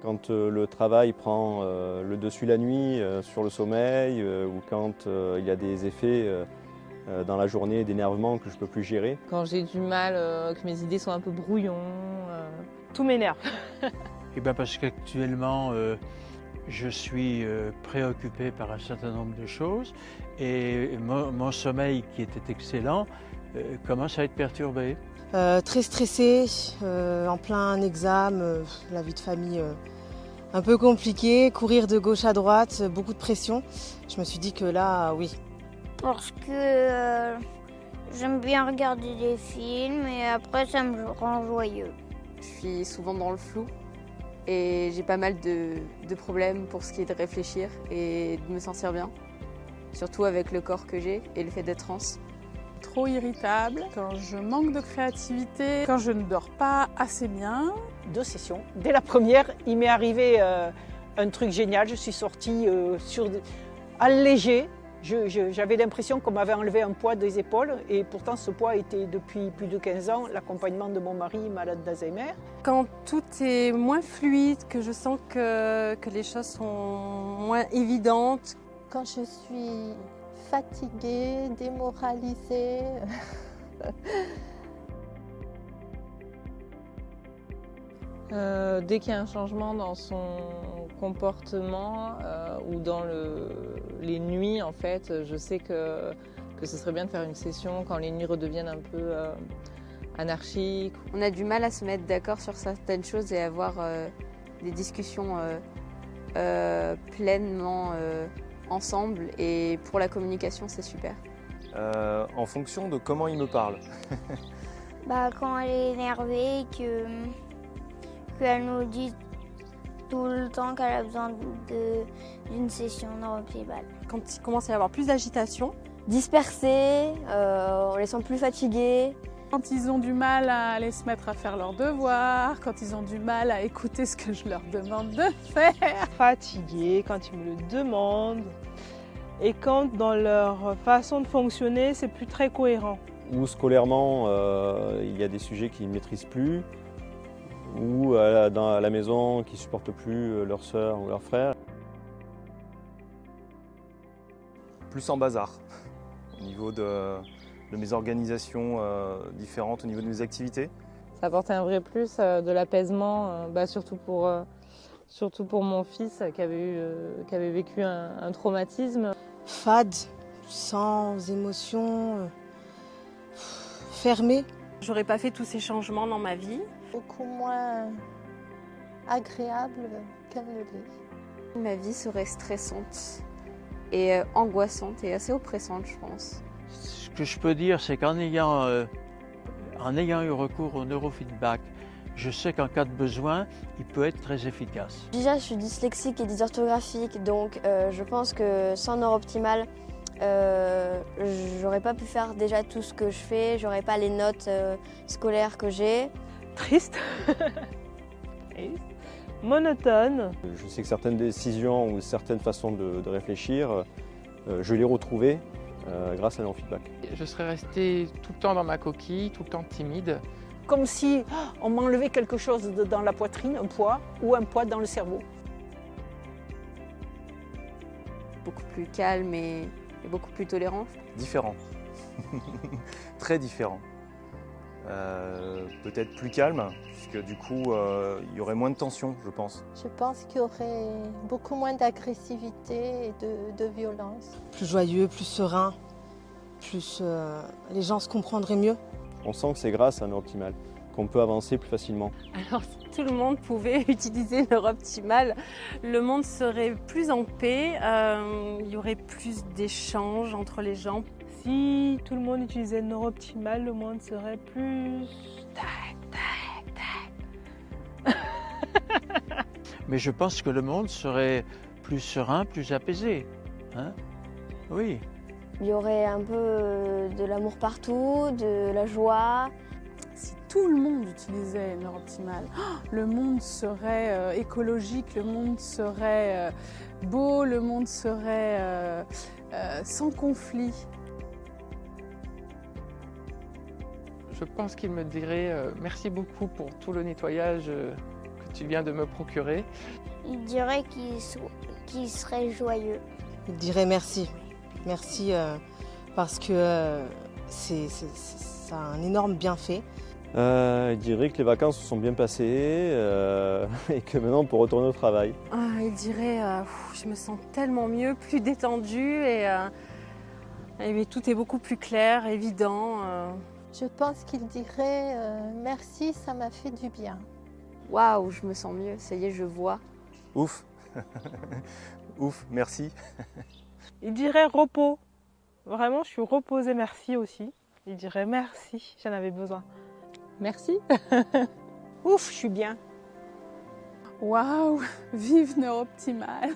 Quand le travail prend le dessus la nuit sur le sommeil ou quand il y a des effets dans la journée d'énervement que je ne peux plus gérer. Quand j'ai du mal, que mes idées sont un peu brouillons. Tout m'énerve. Eh bien parce qu'actuellement, je suis préoccupé par un certain nombre de choses et mon sommeil, qui était excellent, commence à être perturbé. Très stressée, en plein examen, la vie de famille un peu compliquée, courir de gauche à droite, beaucoup de pression. Je me suis dit que là, oui. Parce que j'aime bien regarder des films et après ça me rend joyeux. Je suis souvent dans le flou et j'ai pas mal de problèmes pour ce qui est de réfléchir et de me sentir bien. Surtout avec le corps que j'ai et le fait d'être trans. Trop irritable, quand je manque de créativité, quand je ne dors pas assez bien. 2 sessions. Dès la première, il m'est arrivé un truc génial. Je suis sortie allégée. J'avais l'impression qu'on m'avait enlevé un poids des épaules et pourtant ce poids était depuis plus de 15 ans l'accompagnement de mon mari malade d'Alzheimer. Quand tout est moins fluide, que je sens que les choses sont moins évidentes. Quand je suis fatiguée, démoralisée. Dès qu'il y a un changement dans son comportement ou dans les nuits, en fait, je sais que ce serait bien de faire une session quand les nuits redeviennent un peu anarchiques. On a du mal à se mettre d'accord sur certaines choses et avoir des discussions pleinement ensemble. Et pour la communication, c'est super. En fonction de comment il me parle. Quand elle est énervée, qu'elle nous dit tout le temps qu'elle a besoin d'une session neuropsybale. Quand il commence à y avoir plus d'agitation. Dispersés, on les sent plus fatigués. Quand ils ont du mal à aller se mettre à faire leurs devoirs, quand ils ont du mal à écouter ce que je leur demande de faire. Fatigués quand ils me le demandent. Et quand dans leur façon de fonctionner, c'est plus très cohérent. Ou scolairement, il y a des sujets qu'ils ne maîtrisent plus. Ou à la maison qui ne supportent plus leur sœur ou leur frère. Plus en bazar, au niveau de mes organisations différentes, au niveau de mes activités. Ça apporte un vrai plus de l'apaisement, surtout pour mon fils qui avait vécu un traumatisme. Fade, sans émotion, fermée. J'aurais pas fait tous ces changements dans ma vie. Beaucoup moins agréable qu'elle ne l'est. Ma vie serait stressante et angoissante et assez oppressante, je pense. Ce que je peux dire, c'est qu'en ayant eu recours au neurofeedback, je sais qu'en cas de besoin, il peut être très efficace. Déjà, je suis dyslexique et dysorthographique, donc je pense que sans Neurooptimal, j'aurais pas pu faire déjà tout ce que je fais, j'aurais pas les notes scolaires que j'ai. Triste, monotone. Je sais que certaines décisions ou certaines façons de réfléchir, je les retrouvais grâce à neurofeedback. Je serais restée tout le temps dans ma coquille, tout le temps timide. Comme si on m'enlevait quelque chose dans la poitrine, un poids, ou un poids dans le cerveau. Beaucoup plus calme et beaucoup plus tolérant. Différent, très différent. Peut-être plus calme, puisque du coup, il y aurait moins de tension, je pense. Je pense qu'il y aurait beaucoup moins d'agressivité et de violence. Plus joyeux, plus serein, les gens se comprendraient mieux. On sent que c'est grâce à Neurooptimal qu'on peut avancer plus facilement. Alors si tout le monde pouvait utiliser Neurooptimal, le monde serait plus en paix, il y aurait plus d'échanges entre les gens. Si tout le monde utilisait Neurooptimal, le monde serait plus... tac, tac, tac. Mais je pense que le monde serait plus serein, plus apaisé. Hein? Oui. Il y aurait un peu de l'amour partout, de la joie. Si tout le monde utilisait Neurooptimal, le monde serait écologique, le monde serait beau, le monde serait sans conflit. Je pense qu'il me dirait merci beaucoup pour tout le nettoyage que tu viens de me procurer. Il dirait qu'il serait joyeux. Il dirait merci. Merci parce que ça a un énorme bienfait. Il dirait que les vacances se sont bien passées et que maintenant on peut retourner au travail. Il dirait je me sens tellement mieux, plus détendue et tout est beaucoup plus clair, évident. Je pense qu'il dirait merci, ça m'a fait du bien. Waouh, je me sens mieux, ça y est, je vois. Ouf. Ouf, merci. Il dirait repos. Vraiment, je suis reposée, merci aussi. Il dirait merci, j'en avais besoin. Merci. Ouf, je suis bien. Waouh, vive Neuroptimal.